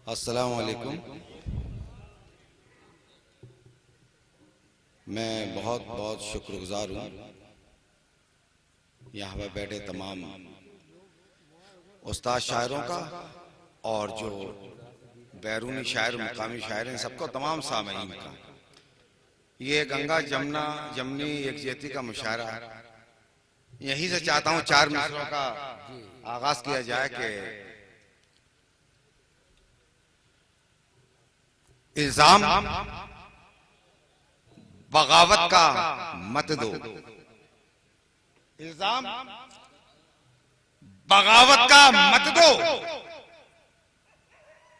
अस्सलाम वालेकुम। मैं बहुत बहुत शुक्रगुजार हूँ यहाँ पर बैठे तमाम उस्ताद शायरों का और जो बैरूनी शायर मुकामी शायर हैं सबको, तमाम सामीन का। ये गंगा जमुना जमनी यकजहती का मुशायरा यहीं से चाहता हूँ 4 मिसरों का आगाज किया जाए कि इल्जाम बगावत का मत दो, इल्जाम बगावत का मत दो,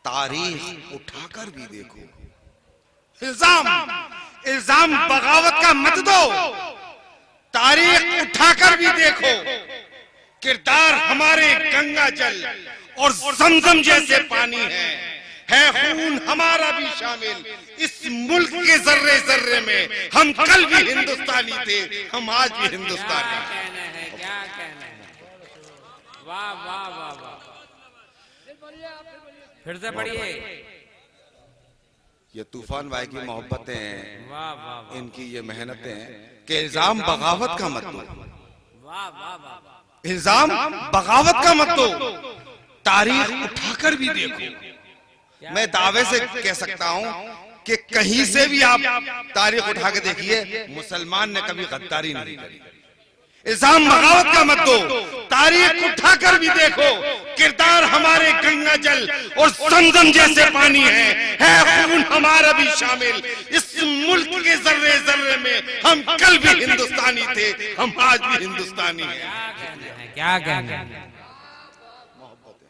तारीख उठाकर भी देखो। इल्जाम बगावत का मत दो, तारीख उठाकर भी देखो। किरदार हमारे गंगा जल और ज़मज़म जैसे पानी है खून हमारा भी शामिल इस मुल्क के जर्रे जर्रे में। हम कल भी हिंदुस्तानी थे, हम आज भी हिंदुस्तानी हैं। क्या कहना है? वाह वाह वाह वाह, फिर से पढ़िए। ये तूफान भाई की मोहब्बतें हैं, वाह वाह वाह, इनकी ये मेहनतें हैं कि इल्जाम बगावत का मत दो, वाह वाह वाह, इल्जाम बगावत का मत दो, तारीख उठाकर भी देखो। मैं दावे से कह सकता हूं कि कहीं से भी आप तारीख उठा के देखिए, मुसलमान ने कभी गद्दारी नहीं करी। इल्जाम बगावत का मत दो, तारीख उठाकर भी देखो। किरदार हमारे गंगा जल और ज़मज़म जैसे पानी है खून हमारा भी शामिल इस मुल्क के जर्रे जर्रे में। हम कल भी हिंदुस्तानी थे, हम आज भी हिंदुस्तानी हैं। क्या कहना है?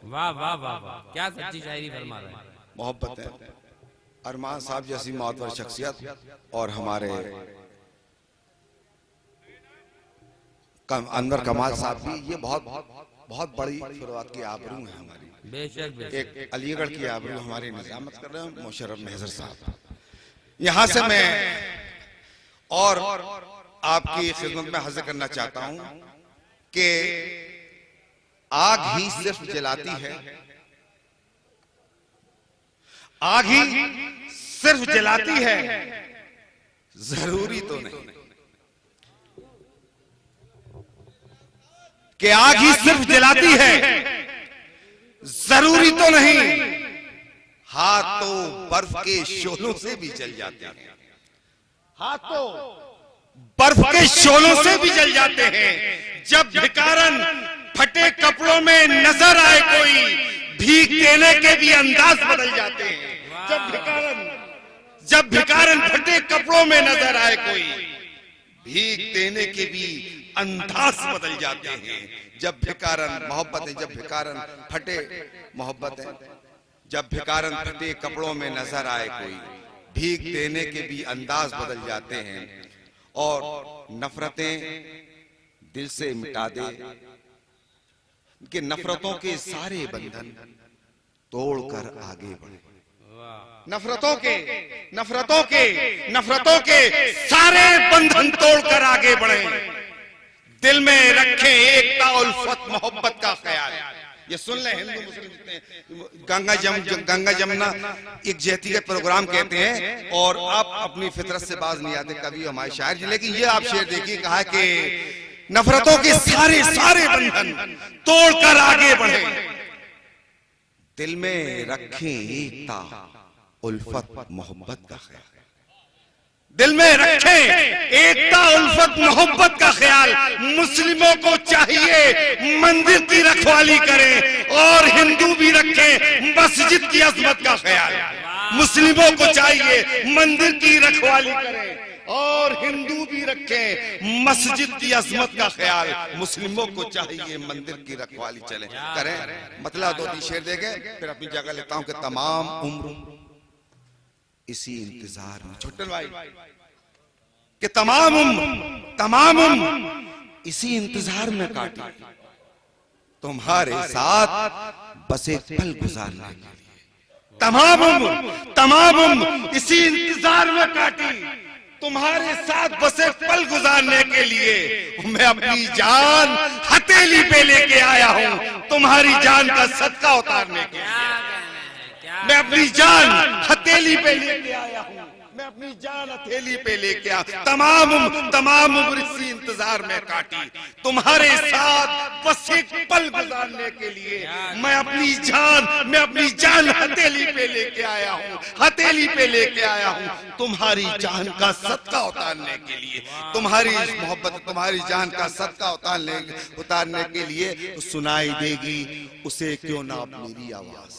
वाह वाह वाह वाह, क्या सच्ची शायरी फरमा रहे हैं। मोहब्बत है। अरमान साहब जैसी मौतवर शख्सियत और हमारे अनवर कमाल साहब भी, ये बहुत बड़ी शुरुआत की आबरू है हमारी। बेशक बेशक। एक अलीगढ़ की आबरू हमारी निजामत कर रहे हैं मुशर्रफ मेहजर साहब। यहां से मैं और आपकी खिदमत में हाजिर करना चाहता हूं कि आग ही सिर्फ जलाती है, आग ही सिर्फ जलाती है, जरूरी तो नहीं कि आग ही सिर्फ जलाती है, जरूरी तो नहीं। हाथ तो बर्फ के शोलों से भी जल जाते हैं, हाथ तो बर्फ के शोलों से भी जल जाते हैं। जब भिखारन फटे कपड़ों में नजर आए कोई, भीख देने के भी अंदाज बदल जाते हैं। जब भिखारन फटे कपड़ों में नजर आए कोई, भीख देने के भी अंदाज बदल जाते हैं। जब भिखारन मोहब्बतें, जब भिखारन फटे मोहब्बतें, जब भिखारन फटे कपड़ों में नजर आए कोई, भीख देने के भी अंदाज बदल जाते हैं। और नफरतें दिल से मिटा दे कि नफरतों के सारे बंधन तोड़कर आगे बढ़े। नफरतों के सारे बंधन तोड़कर आगे बढ़े। दिल में रखें एकता उल्फत मोहब्बत का ख्याल। ये सुन ले, हिंदू मुस्लिम जितने गंगा जमुना यकजहती के प्रोग्राम कहते हैं और आप अपनी फितरत से बाज नहीं आते कभी हमारे शायर जी। लेकिन ये आप शेर देखिए, कहा कि नफरतों के सारे बंधन तोड़कर आगे बढ़े। दिल में रखें एकता उल्फत मोहब्बत का ख्याल, दिल में रखें एकता उल्फत मोहब्बत का ख्याल। मुस्लिमों को चाहिए मंदिर की रखवाली करें और हिंदू भी रखें मस्जिद की अजमत का ख्याल। मुस्लिमों को चाहिए मंदिर की रखवाली करें और हिंदू भी रखें मस्जिद की अजमत का ख्याल। मुस्लिमों को चाहिए मंदिर की रखवाली चले करें। मतलब 2-3 शेर देंगे फिर अपनी जगह लेता हूं कि तमाम उम्र इसी इंतजार में, छोटन भाई, कि तमाम उम्र इसी इंतजार में काटी, तुम्हारे साथ बस एक पल गुजारने के लिए। तमाम उम्र इसी इंतजार में काटी, तुम्हारे साथ बस एक पल गुजारने के लिए। मैं अपनी जान हथेली पे लेके आया हूं तुम्हारी जान का सदका उतारने के लिए। मैं अपनी जान हथेली पे लेके आया हूँ, मैं अपनी जान हथेली पे लेके आया। तमाम उम्र इसी इंतजार में काटी, तुम्हारे साथ बस एक पल गुजारने के लिए मैं अपनी जान हथेली पे लेके आया हूँ, हथेली पे लेके आया हूँ। तुम्हारी जान का सदका उतारने के लिए, तुम्हारी मोहब्बत, तुम्हारी जान का सदका उतारने के लिए सुनाई देगी उसे क्यों ना आप मेरी आवाज,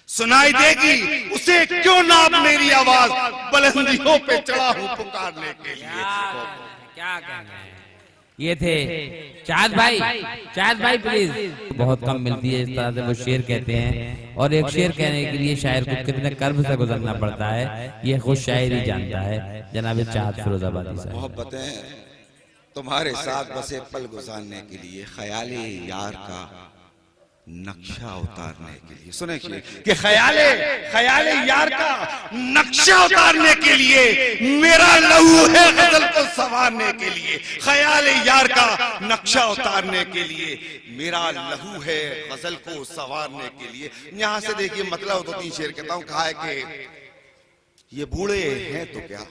सुनाई देगी उसे क्यों ना आप मेरी आवाज, बुलंदियों पे चढ़ा हूं पुकारने के लिए। क्या कहना है। ये थे चाँद भाई प्लीज। बहुत कम मिलती है इस तरह से वो शेर कहते हैं, और एक शेर कहने के लिए शायर को कितने कर्ब से गुजरना पड़ता है ये खुद शायर ही जानता है। जनाब चाँद फिरोजाबादी साहब। मोहब्बतें तुम्हारे साथ बस एक पल गुजारने के लिए, ख्याले यार का नक्शा उतारने के लिए। सुने कि ख्याले यार का नक्शा उतारने के लिए मेरा लहू है गजल को संवारने के लिए, ख्याले यार का नक्शा उतारने के लिए मेरा लहू है गजल को संवारने के लिए। यहां से देखिए मतलब दो तीन शेर कहता हूं। कहा है कि ये बूढ़े हैं तो क्या,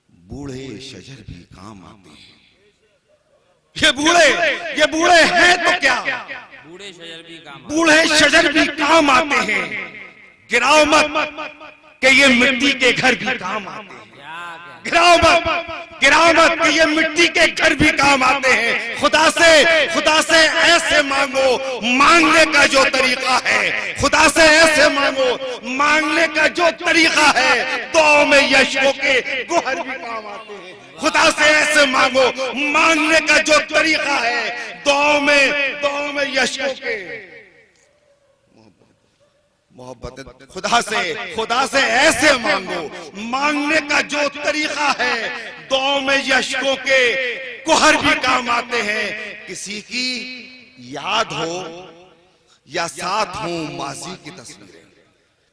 बूढ़े शजर भी काम आते हैं। ये बूढ़े हैं तो क्या, बूढ़े शजर भी काम आते हैं। गिराओ मत कि ये मिट्टी के घर भी काम आते हैं, गिराओ मत कि ये मिट्टी के घर भी काम आते हैं। खुदा से ऐसे मांगो, मांगने का जो तरीका है, खुदा से ऐसे मांगो, मांगने का जो तरीका है, दुआओं में यशों के गोहर भी काम आते हैं। खुदा से ऐसे मांगो, मांगने का जो तरीका है, दुआओं में यशों के मोहब्बत। खुदा से ऐसे मांगो, मांगने का जो तरीका है, दुआओं में यशकों के कुहर भी काम आते हैं। किसी की याद हो या साथ हो माजी की तस्वीरें,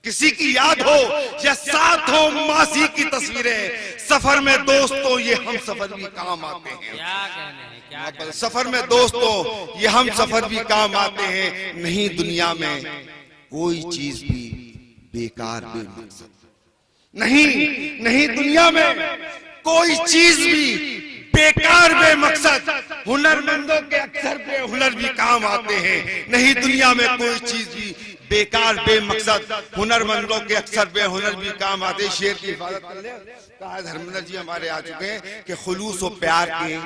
किसी की याद हो या साथ हो माजी की तस्वीरें, सफर में दोस्तों ये हम सफर भी काम आते हैं। सफर में दोस्तों ये हम सफर भी काम आते हैं। नहीं दुनिया में कोई चीज भी बेकार बेमकसद, नहीं दुनिया में कोई चीज भी बेकार बेमकसद। हुनरमंदों के अक्सर बेहुनर भी काम आते हैं। नहीं दुनिया में कोई चीज भी बेकार बेमकसद, हुनरमंदों के अक्सर बेहुनर भी काम आते। शेर की हिफाजत कर ले। कहा धर्मेंद्र जी हमारे आ चुके हैं कि खुलूस और प्यार के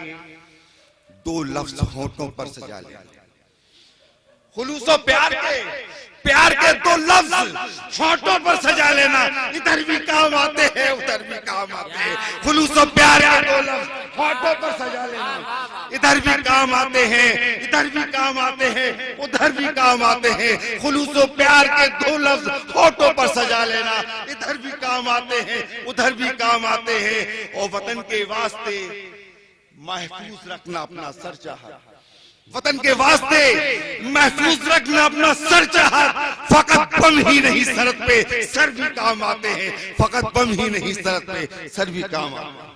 दो लफ्ज होठों पर सजा ले। खुलूस और प्यार के दो लफ्ज होठों पर सजा लेना, इधर भी काम आते हैं उधर भी काम आते हैं। खुलूस और प्यार के दो लफ्ज होठों पर सजा लेना, इधर भी काम आते हैं, इधर भी काम आते हैं, उधर भी काम आते हैं। खुलूस और प्यार के दो लफ्ज होठों पर सजा लेना, इधर भी काम आते हैं, उधर भी काम आते हैं। और वतन के वास्ते महफूज रखना अपना सर चाहा, वतन के वास्ते महफूज रखना अपना सर चाहा। फकत बम ही नहीं सरहद पे सर भी काम आते हैं, फकत बम ही नहीं सरहद पे सर भी काम आते हैं।